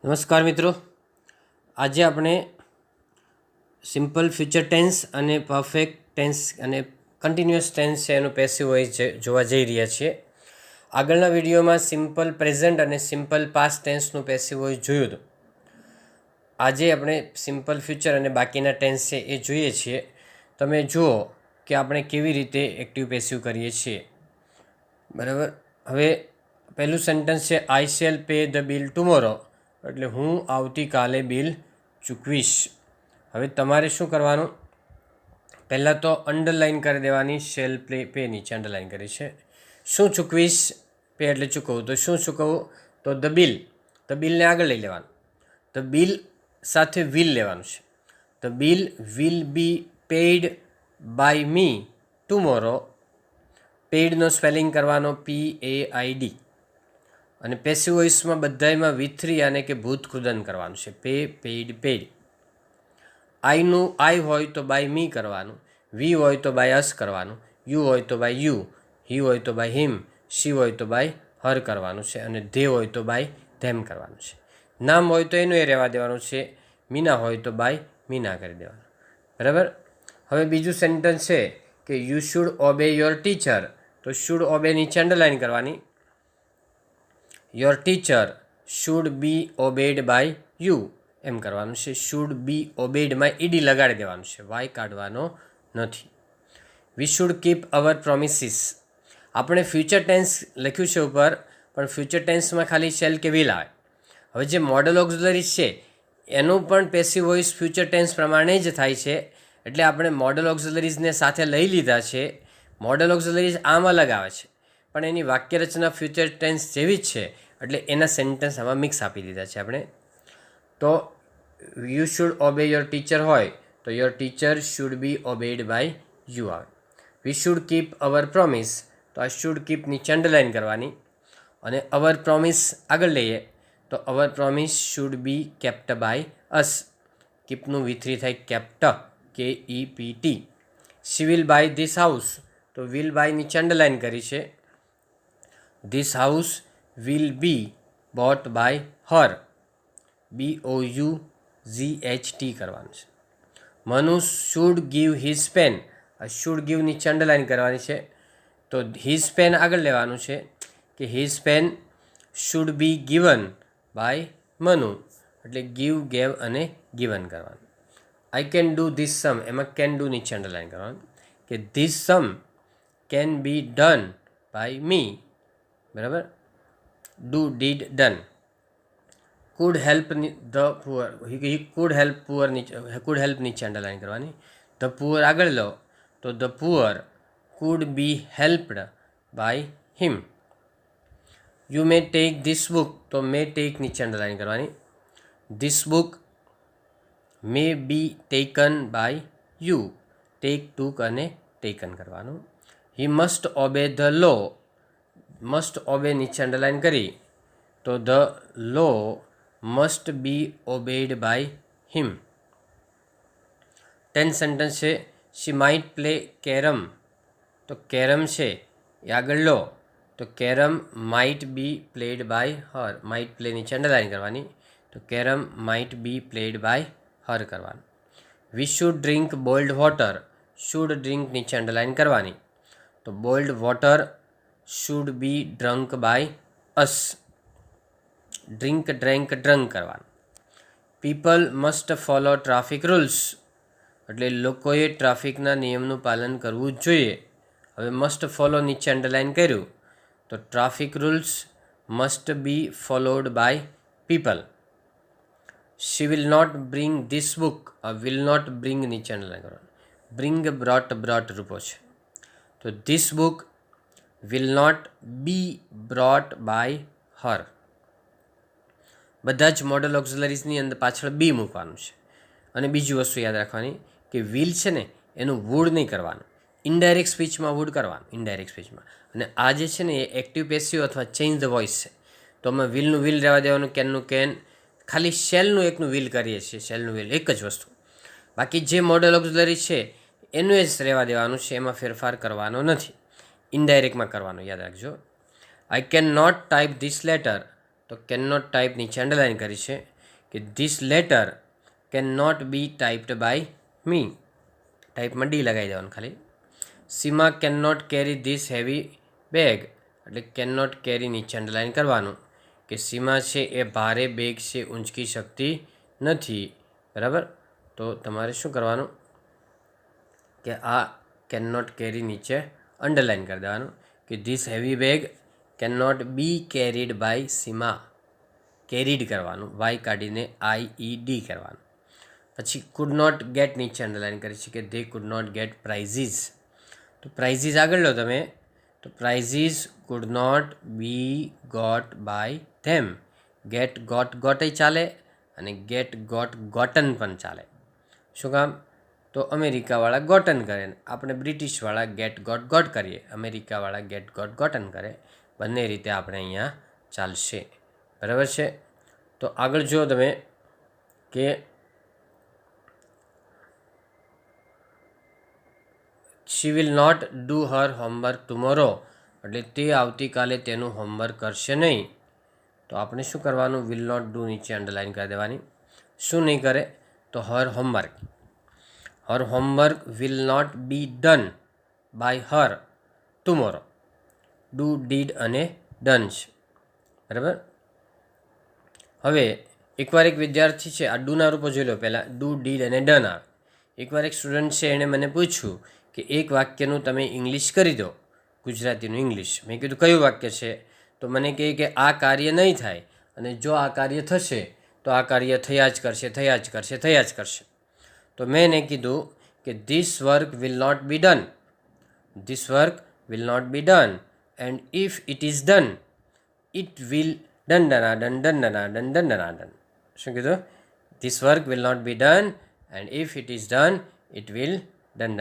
નમસ્કાર મિત્રો, આજે આપણે સિમ્પલ ફ્યુચર ટેન્સ અને પરફેક્ટ ટેન્સ અને કન્ટિન્યુઅસ ટેન્સ છે એનું પેસિવ વોઇસ જોવા જઈ રહ્યા છીએ. આગળના વિડીયોમાં સિમ્પલ પ્રેઝન્ટ અને સિમ્પલ પાસ્ટ ટેન્સનું પેસિવ વોઇસ જોયું હતું. આજે આપણે સિમ્પલ ફ્યુચર અને બાકીના ટેન્સ છે એ જોઈએ છીએ. તમે જુઓ કે આપણે કેવી રીતે એક્ટિવ પેસિવ કરીએ છીએ. બરાબર. હવે પહેલું સેન્ટન્સ છે, આઈ shell pay the bill tomorrow, એટલે હું આવતીકાલે બિલ ચૂકવીશ. હવે તમારે શું કરવાનું, પહેલાં તો અંડરલાઇન કરી દેવાની, શેલ પે નીચે અંડરલાઇન કરી છે. શું ચૂકવીશ, પે એટલે ચૂકવવું, તો શું ચૂકવવું, તો ધ બિલ, ધ બિલને આગળ લઈ લેવાનું. ધ બિલ સાથે વિલ લેવાનું છે. The bill will be paid by me tomorrow. પેઇડનો સ્પેલિંગ કરવાનો PAID, અને પેસિવ વોઇસમાં બધામાં V3 આને કે ભૂતકૃદન કરવાનું છે. Pay, paid, paid. આઈનું આઈ હોય તો બાય મી કરવાનું, વી હોય તો બાય અસ કરવાનું, યુ હોય તો બાય યુ, હી હોય તો બાય હિમ, શી હોય તો બાય હર કરવાનું છે, અને ધે હોય તો બાય ધેમ કરવાનું છે. નામ હોય તો એનું એ રહેવા દેવાનું છે. મીના હોય તો બાય મીના કરી દેવાનું. બરાબર. હવે બીજું સેન્ટન્સ છે કે you should obey your teacher, તો શુડ ઓબે નીચે અંડરલાઇન કરવાની. Your teacher should be obeyed by you એમ કરવાનું છે. શુડ બી ઓબેડમાં ED લગાડી દેવાનું છે, વાય કાઢવાનો નથી. વી શુડ કીપ અવર પ્રોમિસીસ. આપણે ફ્યુચર ટેન્સ લખ્યું છે ઉપર, પણ ફ્યુચર ટેન્સમાં ખાલી શેલ કે વિલ આવે. હવે જે મોડલ ઓક્ઝિલરીઝ છે એનું પણ પેસિવ વોઇસ ફ્યુચર ટેન્સ પ્રમાણે જ થાય છે, એટલે આપણે મોડલ ઓક્ઝિલરીઝને સાથે લઈ લીધા છે. મોડલ ઓક્ઝિલરીઝ આમ અલગ આવે છે, પણ એની વાક્યરચના ફ્યુચર ટેન્સ જેવી જ છે, એટલે એના સેન્ટેન્સ આમાં મિક્સ આપી દીધા છે આપણે. તો you should obey your teacher હોય તો your teacher should be obeyed by you આવે. We should keep our promise, તો આ શુડ કીપ નીચે અંડરલાઇન કરવાની, અને અવર પ્રોમિસ આગળ લઈએ તો our promise should be kept by us. કીપનું V3 થાય kept, KEPT. She will buy this house, તો વિલ બાય નીચે અંડરલાઇન કરી છે. This house will be bought by her, BOUGHT કરવાનું છે. Manu should give his pen, આ શુડ ગીવ નીચે અંડરલાઇન કરવાની છે. તો હિઝ પેન આગળ લેવાનું છે કે his pen should be given by Manu, એટલે ગીવ, ગેવ અને ગિવન કરવાનું. આઈ કેન ડૂ ધીસ સમ, એમાં કેન ડૂ નીચે અંડરલાઇન કરવાનું કે this sum can be done by me. બરાબર. Do, did, done. Could help the poor, he could help poor could help નીચે underline કરવાની. The poor આગળ લો તો the poor could be helped by him. You may take this book, તો may take નીચે underline કરવાની. This book may be taken by you, take, took અને taken કરવાનું. He must obey the law, must obey નીચે underline કરી તો the law must be obeyed by him. 10 sentence છે. She might play carrom, તો carrom છે એ આગળ લો તો carrom might be played by her, might play નીચે અંડરલાઇન કરવાની, તો carrom might be played by her કરવાનું. We should drink boiled water, should drink નીચે અંડરલાઇન કરવાની, તો boiled water should be drunk by us. Drink, drank, drunk કરવાનું. People must follow traffic rules, એટલે લોકોએ ટ્રાફિકના નિયમનું પાલન કરવું જ જોઈએ. હવે મસ્ટ ફોલો નીચે અંડરલાઇન કર્યું તો traffic rules must be followed by people. She will not bring this book, will not bring નીચે અંડરલાઇન કરવાનું. બ્રિંગ, બ્રોટ, બ્રોટ રૂપો છે, તો this book will not be brought by her. બધા જ મોડલ ઓક્ઝિલરીઝની અંદર પાછળ બી મૂકવાનું છે. અને બીજી વસ્તુ યાદ રાખવાની કે વિલ છે ને એનું વુડ નહીં કરવાનું, ઇનડાયરેક્ટ સ્પીચમાં વુડ કરવાનું, ઇનડાયરેક્ટ સ્પીચમાં. અને આ જે છે ને એ એક્ટિવ પેસિવ અથવા ચેન્જ ધ વોઇસ છે, તો અમે વિલનું વિલ રહેવા દેવાનું, કેનનું કેન, ખાલી શેલનું એકનું વિલ કરીએ છીએ, શેલનું વિલ એક જ વસ્તુ. બાકી જે મોડલ ઓક્ઝિલરી છે એનું જ રહેવા દેવાનું છે, એમાં ફેરફાર કરવાનો નથી, ઇનડાયરેક્ટમાં કરવાનો, યાદ રાખજો. I can not type this letter, તો કેન નોટ ટાઈપ નીચે અંડરલાઇન કરી છે. કે this letter can not be typed by me, ટાઈપમાં ડી લગાવી દેવાનું ખાલી. Seema can not carry this heavy bag, એટલે કેન નોટ કેરી નીચે અંડરલાઇન કરવાનું કે સીમા છે એ ભારે બેગ છે ઊંચકી શકતી નથી. બરાબર, તો તમારે શું કરવાનું કે આ કેન નોટ કેરી નીચે અંડરલાઇન કરી દેવાનું કે this heavy bag can not be carried by Seema, carried કરવાનું, વાય કાઢીને IED કરવાનું. પછી કુડ નોટ ગેટ નીચે અંડરલાઇન કરી છે કે they could not get prizes, તો પ્રાઇઝીસ આગળ લો તમે, તો prizes could not be got by them. Get got ચાલે અને ગેટ ગોટન પણ ચાલે. શું કામ? તો અમેરિકાવાળા ગોટન કરે, આપણે બ્રિટિશવાળા ગેટ ગોટ કરીએ, અમેરિકાવાળા ગેટ ગોટન કરે. બંને રીતે આપણે અહીંયા ચાલશે. બરાબર છે. તો આગળ જો તમે કે she will not do her homework tomorrow, એટલે તે આવતીકાલે તેનું હોમવર્ક કરશે નહીં. તો આપણે શું કરવાનું? વિલ નોટ ડુ નીચે અંડરલાઇન કરી દેવાની. શું નહીં કરે? તો her homework will not be done by her tomorrow. Do, did અને ડન છે. બરાબર. હવે એકવાર એક વિદ્યાર્થી છે, આ ડુના રૂપો જોઈ લો પહેલાં, ડુ, ડીડ અને ડન આવે. એકવાર એક સ્ટુડન્ટ છે, એણે મને પૂછ્યું કે એક વાક્યનું તમે ઇંગ્લિશ કરી દો, ગુજરાતીનું ઇંગ્લિશ. મેં કીધું કયું વાક્ય છે? તો મને કહે કે આ કાર્ય નહીં થાય, અને જો આ કાર્ય થશે તો આ કાર્ય થયા જ કરશે. તો મેં એને કીધું કે this work will not be done, and if it is done it will done. શું કીધું? This work will not be done and if it is done it will done.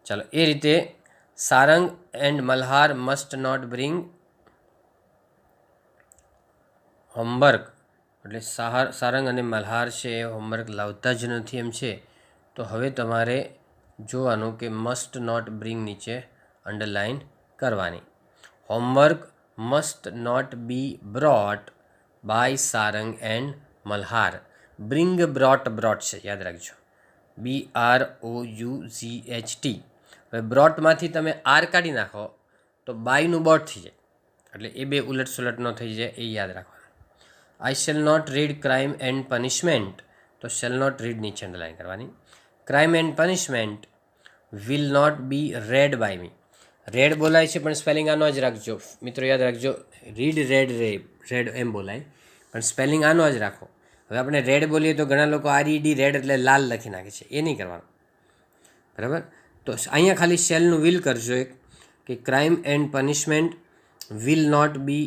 ચાલો, એ રીતે Sarang and Malhar must not bring homework, એટલે સારંગ અને મલ્હાર છે એ homework લાવતા જ નથી એમ છે. તો હવે તમારે જોવાનું કે મસ્ટ નોટ બ્રિંગ નીચે અંડરલાઇન કરવાની. Homework must not be brought by Sarang and Malhar. Bring brought છે, યાદ રાખજો, BROUGHT. હવે બ્રોટમાંથી તમે આર કાઢી નાખો તો બાયનું બોટ થઈ જાય, એટલે એ બે ઉલટ સુલટ ન થઈ જાય, એ યાદ રાખવાનું. I shall not read Crime and Punishment, તો શેલ નોટ રીડ નીચે અંડરલાઇન કરવાની. Crime and punishment will not be read by me. Read બોલાય છે પણ સ્પેલિંગ આનો જ રાખજો મિત્રો, યાદ રાખજો. રીડ, રેડ એમ બોલાય, પણ સ્પેલિંગ આનો જ રાખો. હવે આપણે રેડ બોલીએ તો ઘણા લોકો RED રેડ એટલે લાલ લખી નાખે છે, એ નહીં કરવાનું. બરાબર. તો અહીંયા ખાલી શેલનું વિલ કરજો એક, કે crime and punishment will not be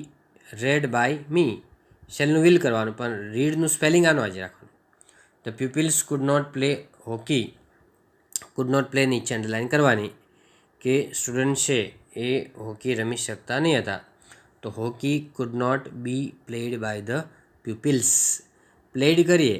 read by me. શેલનું વિલ કરવાનું, પણ રીડનું સ્પેલિંગ આનો જ રાખવાનું. The pupils could not play નીચે અંડરલાઇન કરવાની કે સ્ટુડન્ટ છે એ હોકી રમી શકતા નહીં હતા. તો hockey could not be played by the pupils. Played કરીએ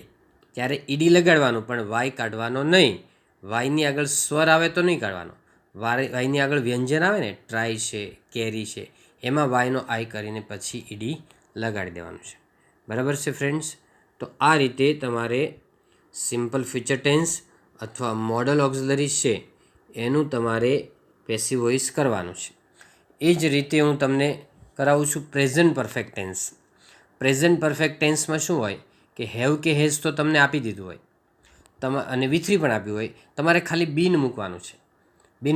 ત્યારે ઈડી લગાડવાનું, પણ વાય કાઢવાનો નહીં. વાયની આગળ સ્વર આવે તો નહીં કાઢવાનો. વાયની આગળ વ્યંજન આવે ને, ટ્રાય છે, કેરી છે, એમાં વાયનો આઈ કરીને પછી ઈડી લગાડી દેવાનું છે. બરાબર છે ફ્રેન્ડ્સ. તો આ રીતે તમારે સિમ્પલ ફ્યુચર ટેન્સ અથવા મોડલ ઓક્ઝિલરીઝ છે એનું તમારે પેસિવ વોઇસ કરવાનું છે. એ જ રીતે હું તમને કરાવું છું present perfect tense. Present perfect ટેન્સમાં શું હોય કે હેવ કે હેઝ તો તમને આપી દીધું હોય, અને V3 પણ આપ્યું હોય, તમારે ખાલી બીન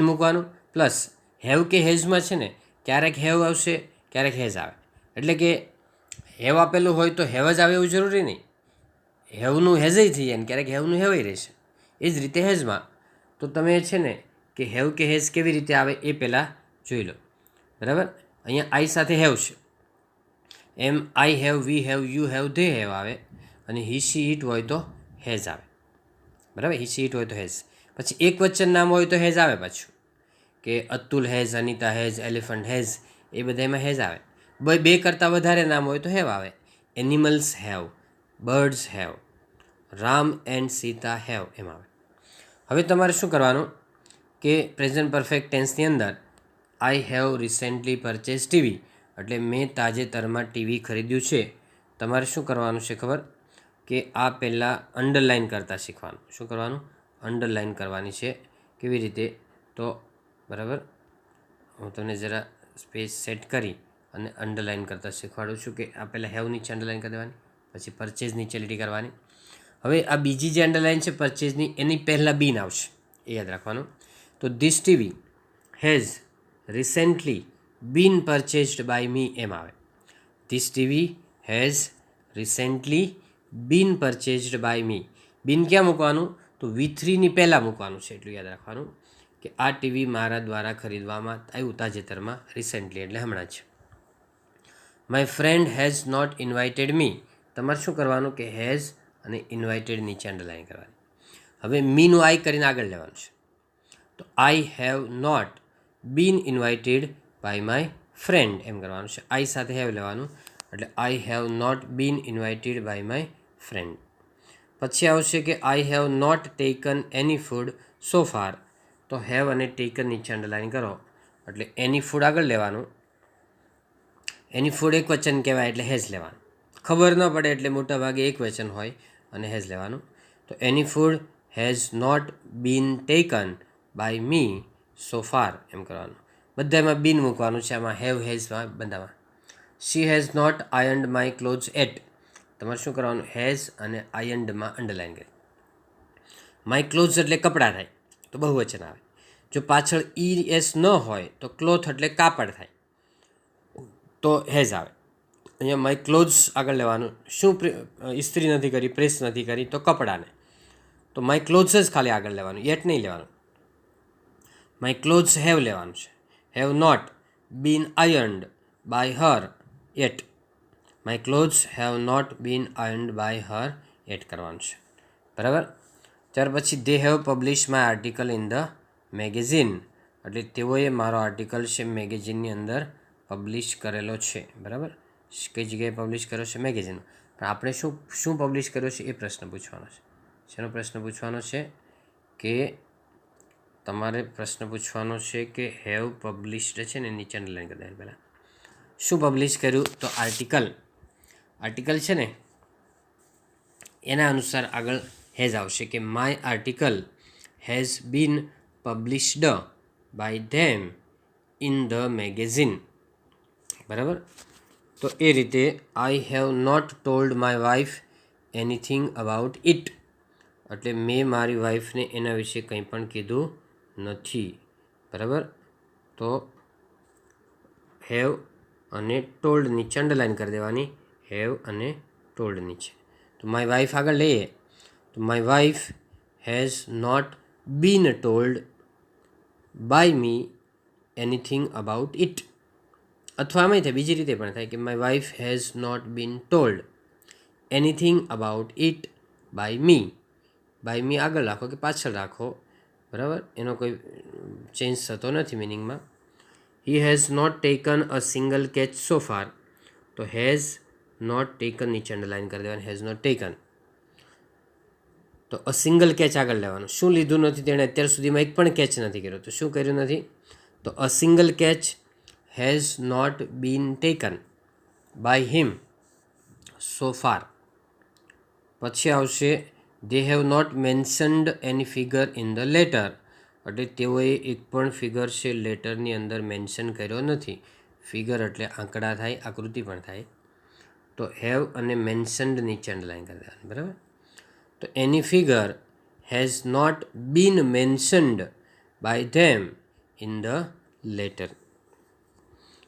મૂકવાનું પ્લસ હેવ કે હેઝમાં છે ને ક્યારેક હેવ આવશે, ક્યારેક હેઝ આવે. એટલે કે હેવ આપેલું હોય તો હેવ જ આવે એવું જરૂરી નહીં, હેવનું હેઝય થઈ જાય ને ક્યારેક હેવનું હેવય રહેશે. એ જ રીતે હેઝમાં તો તમે છે ને કે હેવ કે હેઝ કેવી રીતે આવે એ પહેલાં જોઈ લો. બરાબર. અહીંયા આઈ સાથે હેવ છે, એમ I have, we have, you have, they have આવે, અને હી સી ઇટ હોય તો હેઝ આવે. બરાબર. હી સી ઇટ હોય તો હેઝ. પછી એક વચન નામ હોય તો હેઝ આવે પાછું, કે Atul has, Anita has, elephant has, એ બધામાં હેઝ આવે. બે કરતાં વધારે નામ હોય તો હેવ આવે. Animals have, birds have, Ram and Sita have, એમ આવે. હવે તમારે શું કરવાનું કે પ્રેઝન્ટ પરફેક્ટ ટેન્સની અંદર I have recently purchase TV, એટલે મેં તાજેતરમાં ટીવી ખરીદ્યું છે. તમારે શું કરવાનું છે ખબર કે આ પહેલાં અંડરલાઇન કરતાં શીખવાનું. શું કરવાનું? અંડરલાઇન કરવાની છે. કેવી રીતે? તો બરાબર, હું તમને જરા સ્પેસ સેટ કરી અને અંડરલાઇન કરતાં શીખવાડું છું કે આ પહેલાં હેવ નીચે અંડરલાઇન કરી દેવાની, પછી પરચેઝ નીચે લીટી કરવાની. હવે આ બીજી જે અંડરલાઇન છે પરચેઝની, એની પહેલાં બીન આવશે, એ યાદ રાખવાનું. તો this TV has recently been purchased by me એમ આવે. This TV has recently been purchased by me. Been ક્યાં મૂકવાનું? તો V3ની પહેલાં મૂકવાનું છે. એટલું યાદ રાખવાનું કે આ ટીવી મારા દ્વારા ખરીદવામાં આવ્યું તાજેતરમાં, રિસેન્ટલી એટલે હમણાં જ. My friend has not invited me. તમારે શું કરવાનું કે હેઝ અને ઇન્વાઇટેડ નીચે અંડરલાઇન કરવાની. હવે મીનું આઈ કરીને આગળ લેવાનું છે. તો I have not been invited by my friend એમ કરવાનું છે. આઈ સાથે હેવ લેવાનું, એટલે I have not been invited by my friend. પછી આવશે કે I have not taken any food so far. તો હેવ અને ટેકન નીચે અંડરલાઇન કરો, એટલે એની ફૂડ આગળ લેવાનું. એની ફૂડ એક વચન કહેવાય એટલે હેઝ લેવાનું. ખબર ન પડે એટલે મોટાભાગે એક વચન હોય અને હેઝ લેવાનું. તો any food has not been taken by me so far એમ કરવાનું. બધામાં બીન મૂકવાનું છે, આમાં હેવ હેઝમાં બધામાં. She has not ironed my clothes yet. તમારે શું કરવાનું? હેઝ અને આયન્ડમાં અંડરલાઇન કરી. માય ક્લોથ્સ એટલે કપડાં થાય તો બહુવચન આવે. જો પાછળ ES ન હોય તો ક્લોથ એટલે કાપડ થાય તો હેઝ આવે. અહીંયા માય ક્લોથ્સ આગળ લેવાનું. શું ઇસ્ત્રી નથી કરી, પ્રેસ નથી કરી, તો કપડાને. તો માય ક્લોથ્સ જ ખાલી આગળ લેવાનું, યેટ નહીં લેવાનું. માય ક્લોથ્સ હેવ લેવાનું છે. Have not been ironed by her yet. My clothes have not been ironed by her yet કરવાનું છે. બરાબર. ત્યાર પછી they have publish my article in the magazine. એટલે તેઓએ મારો આર્ટિકલ છે મેગેઝિનની અંદર પબ્લિશ કરેલો છે. બરાબર. કઈ જગ્યાએ પબ્લિશ કર્યો છે? મેગેઝિનમાં. પણ આપણે શું પબ્લિશ કર્યો છે એ પ્રશ્ન પૂછવાનો છે. શેનો પ્રશ્ન પૂછવાનો છે? કે તમારે પ્રશ્ન પૂછવાનો છે કે હેવ પબ્લિશ્ડ છે ને નીચે અંડરલાઇન કરી દેવાનું. પહેલાં શું પબ્લિશ કર્યું? તો આર્ટિકલ છે ને એના અનુસાર આગળ હેઝ આવશે કે my article has been published by them in the magazine. બરાબર. તો એ રીતે I have not told my wife anything about it. એટલે મેં મારી વાઈફને એના વિશે કંઈ પણ કીધું નથી. બરાબર. તો હેવ અને ટોલ્ડ નીચે અંડરલાઇન કરી દેવાની. હેવ અને ટોલ્ડ નીચે. તો માય વાઈફ આગળ લઈએ તો my wife has not been told by me anything about it. અથવા આમાંય થાય, બીજી રીતે પણ થાય કે my wife has not been told anything about it by me. By me આગળ રાખો કે પાછળ રાખો, બરાબર, એનો કોઈ ચેન્જ થતો નથી મિનિંગમાં. He has not taken a single catch so far. તો હેઝ નોટ ટેકન નીચે અંડરલાઇન કરી દેવાની. Has not taken. તો અ સિંગલ કેચ આગળ લેવાનું. શું લીધું નથી? તેણે અત્યાર સુધીમાં એક પણ કેચ નથી કર્યો. તો શું કર્યું નથી? તો a single catch has not been taken by him so far. પછી આવશે they have not mentioned any figure in the letter. એટલે તેઓએ એક પણ ફિગર છે લેટરની અંદર મેન્શન કર્યો નથી. ફિગર એટલે આંકડા થાય, આકૃતિ પણ થાય. તો હેવ અને મેન્શન્ડ નીચે અંડરલાઇન કરી દેવાનું. બરાબર. તો any figure has not been mentioned by them in the letter.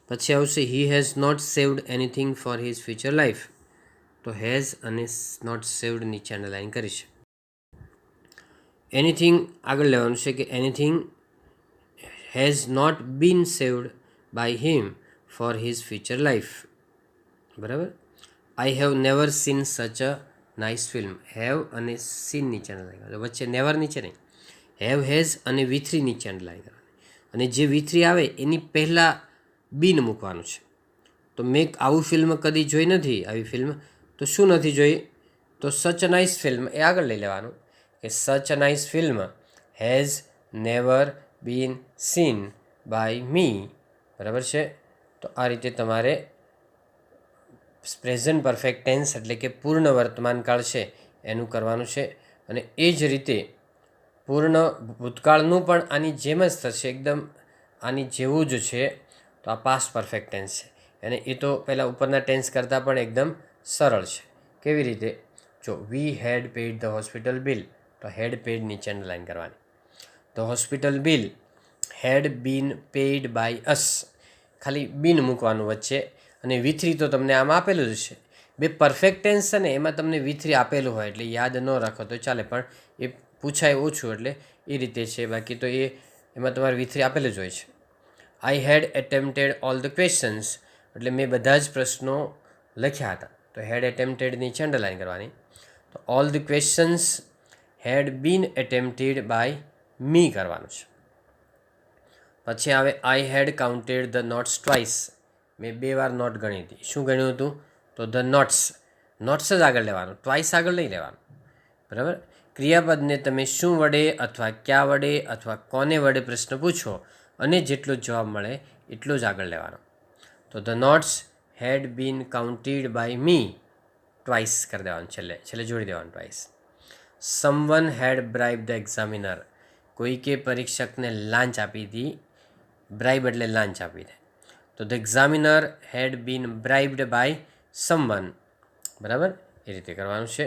પછી આવશે he has not saved anything for his future life. તો હેઝ અને નોટ સેવ્ડ નીચે અંડરલાઇન કરીશ. એનીથિંગ આગળ લેવાનું છે કે anything has not been saved by him for his future life. બરાબર. I have never seen such a nice film. Have અને સીન નીચે અંડરલાઇન કરવાનું. વચ્ચે નેવર નીચે નહીં, હેવ હેઝ અને V3 નીચે અંડરલાઇન કરવાની. અને જે V3 આવે એની પહેલાં બીન મૂકવાનું છે. તો મેં આવું ફિલ્મ કદી જોઈ નથી. આવી ફિલ્મ તો શું નથી જોઈ? તો સચ અ નાઇસ ફિલ્મ એ આગળ લઈ લેવાનું કે such a nice film has never been seen by me. બરાબર છે. તો આ રીતે તમારે પ્રેઝન્ટ પરફેક્ટ ટેન્સ એટલે કે પૂર્ણ વર્તમાનકાળ છે એનું કરવાનું છે. અને એ જ રીતે પૂર્ણ ભૂતકાળનું પણ આની જેમ જ થશે, એકદમ આની જેવું જ છે. તો આ પાસ્ટ પરફેક્ટ ટેન્સ છે, અને એ તો પહેલાં ઉપરના ટેન્સ કરતાં પણ એકદમ સરળ છે. કેવી રીતે? જો we had paid the hospital bill, તો હેડ પેઇડ નીચે અંડરલાઇન કરવાની. The hospital bill had been paid by us, ખાલી બીન મૂકવાનું વચ્ચે, અને V3 તો તમને આમાં આપેલું જ છે. બે પરફેક્ટ ટેન્સ છે ને એમાં તમને V3 આપેલું હોય એટલે યાદ ન રાખો તો ચાલે, પણ એ પૂછાય ઓછું એટલે એ રીતે છે. બાકી તો એમાં તમારે V3 આપેલું જ હોય છે. આઈ હેડ એટેમ્પ્ટેડ ઓલ ધ ક્વેશ્ચન્સ, એટલે મેં બધા જ પ્રશ્નો લખ્યા હતા, તો હેડ એટેમ્પ્ટેડ નીચે અંડરલાઇન કરવાની. તો all the questions had been attempted by me કરવાનું છે. પછી આવે I had counted the notes twice, મેં 2 વાર નોટ ગણી હતી. શું ગણ્યું હતું? તો ધ નોટ્સ જ આગળ લેવાનું, ટ્વાઇસ આગળ નહીં લેવાનું. બરાબર. ક્રિયાપદને તમે શું વડે અથવા ક્યાં વડે અથવા કોને વડે પ્રશ્ન પૂછો અને જેટલો જવાબ મળે એટલો જ આગળ લેવાનો. તો the notes had been counted by me, twice કરી દેવાનું, છેલ્લે જોડી દેવાનું twice. Someone had bribe the examiner, કોઈકે પરીક્ષકને લાંચ આપી હતી. બ્રાઇબ એટલે લાંચ આપી દે. તો the examiner had been bribed by someone. બરાબર, એ રીતે કરવાનું છે.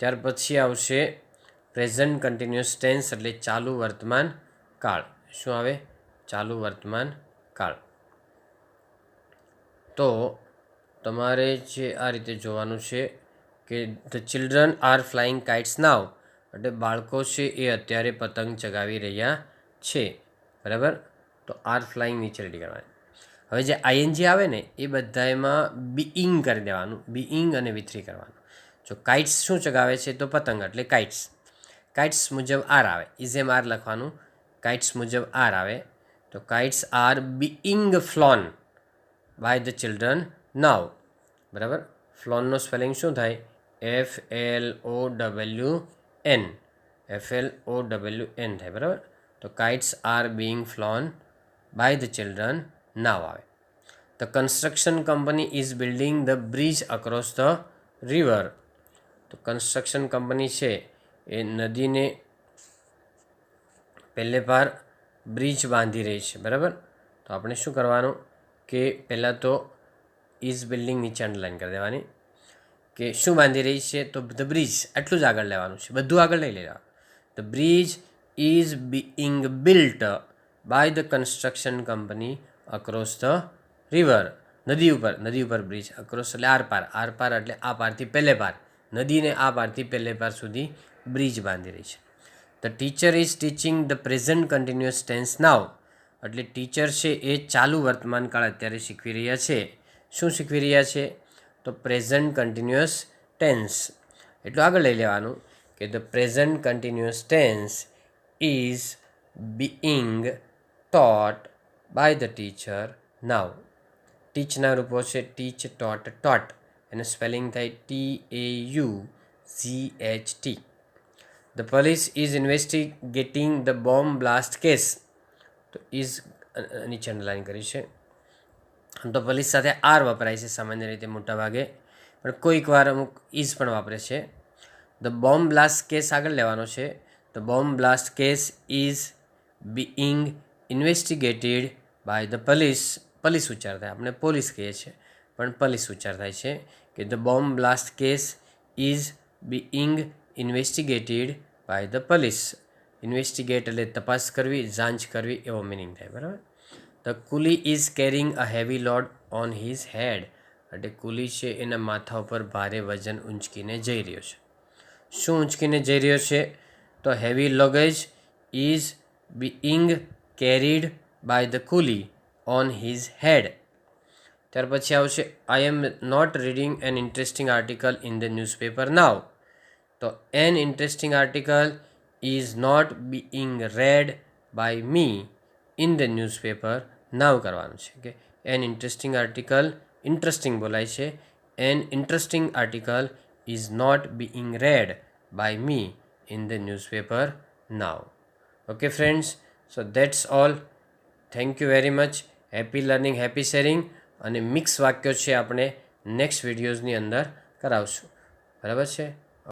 ત્યાર પછી આવશે પ્રેઝન્ટ કન્ટિન્યુઅસ ટેન્સ એટલે ચાલુ વર્તમાન કાળ. શું આવે? ચાલુ વર્તમાન કાળ. તો તમારે જે આ રીતે જોવાનું છે કે the children are flying kites now, એટલે બાળકો છે એ અત્યારે પતંગ ચગાવી રહ્યા છે. બરાબર. તો આર ફ્લાઇંગ નીચે રેડી કરવાની. હવે જે આઈએનજી આવે ને એ બધામાં બીઈંગ કરી દેવાનું, બીઈંગ અને V3 કરવાનું. જો કાઇટ્સ શું ચગાવે છે? તો પતંગ, એટલે કાઇટ્સ. કાઇટ્સ મુજબ આર આવે, ઇઝેમ આર લખવાનું. કાઇટ્સ મુજબ આર આવે, તો kites are being flown by the children now. બરાબર. ફ્લોનનો સ્પેલિંગ શું થાય? FLOWN, FLOWN થાય. બરાબર. તો kites are being flown by the children now આવે. The construction company is building the bridge across the river. તો કન્સ્ટ્રક્શન કંપની છે એ નદીને પહેલે પાર બ્રિજ બાંધી રહી છે. બરાબર. તો આપણે શું કરવાનું કે પહેલાં તો ઇઝ બિલ્ડિંગ નીચે અંડરલાઇન કરી દેવાની, કે શું બાંધી રહી છે? તો ધ બ્રિજ, આટલું જ આગળ લેવાનું છે, બધું આગળ નહીં લેવાનું. The bridge is being built by the construction company across the river. નદી ઉપર બ્રિજ, અક્રોસ એટલે આર પાર એટલે આ પારથી પહેલે પાર, નદીને આ પારથી પહેલે પાર સુધી બ્રિજ બાંધી રહી છે. The teacher is teaching the present continuous tense now, એટલે ટીચર છે એ ચાલુ વર્તમાન કાળ અત્યારે શીખવી રહ્યા છે. શું શીખવી રહ્યા છે? તો પ્રેઝન્ટ કન્ટિન્યુઅસ ટેન્સ. એટલું આગળ લઈ લેવાનું કે the present continuous tense is being taught by the teacher now. ટીચના રૂપો છે ટીચ, ટોટ. એનું સ્પેલિંગ થાય TAUGHT. The police is investigating the bomb blast case. તો ઇઝ નીચે અંડરલાઇન કરી છે. તો પોલીસ સાથે આર વપરાય છે સામાન્ય રીતે મોટા ભાગે, પણ કોઈક વાર અમુક ઇઝ પણ વાપરે છે. ધ બોમ્બ બ્લાસ્ટ કેસ આગળ લેવાનો છે. The bomb blast case is being investigated by the police. Police ઉચ્ચાર થાય, આપણે પોલીસ કહીએ છીએ પણ પોલીસ ઉચ્ચાર થાય છે. કે the bomb blast case is being investigated by the police. Investigate એટલે તપાસ કરવી, જાંચ કરવી એવો મિનિંગ થાય. બરાબર. The coolie is carrying a heavy load on his head, એટલે કુલી છે એના માથા ઉપર ભારે વજન ઊંચકીને જઈ રહ્યો છે. શું ઊંચકીને જઈ રહ્યો છે? તો heavy luggage is being carried by the coolie on his head. ત્યાર પછી આવશે I am not reading an interesting article in the newspaper now. તો an interesting article is not being read by me in the newspaper now કરવાનું છે. કે an interesting article, interesting બોલાય છે, an interesting article is not being read by me in the newspaper now. Okay friends, so that's all. Thank you very much. Happy learning, happy sharing. અને mix વાક્યો છે આપણે next વિડીયોઝની અંદર કરાવશું. બરાબર છે.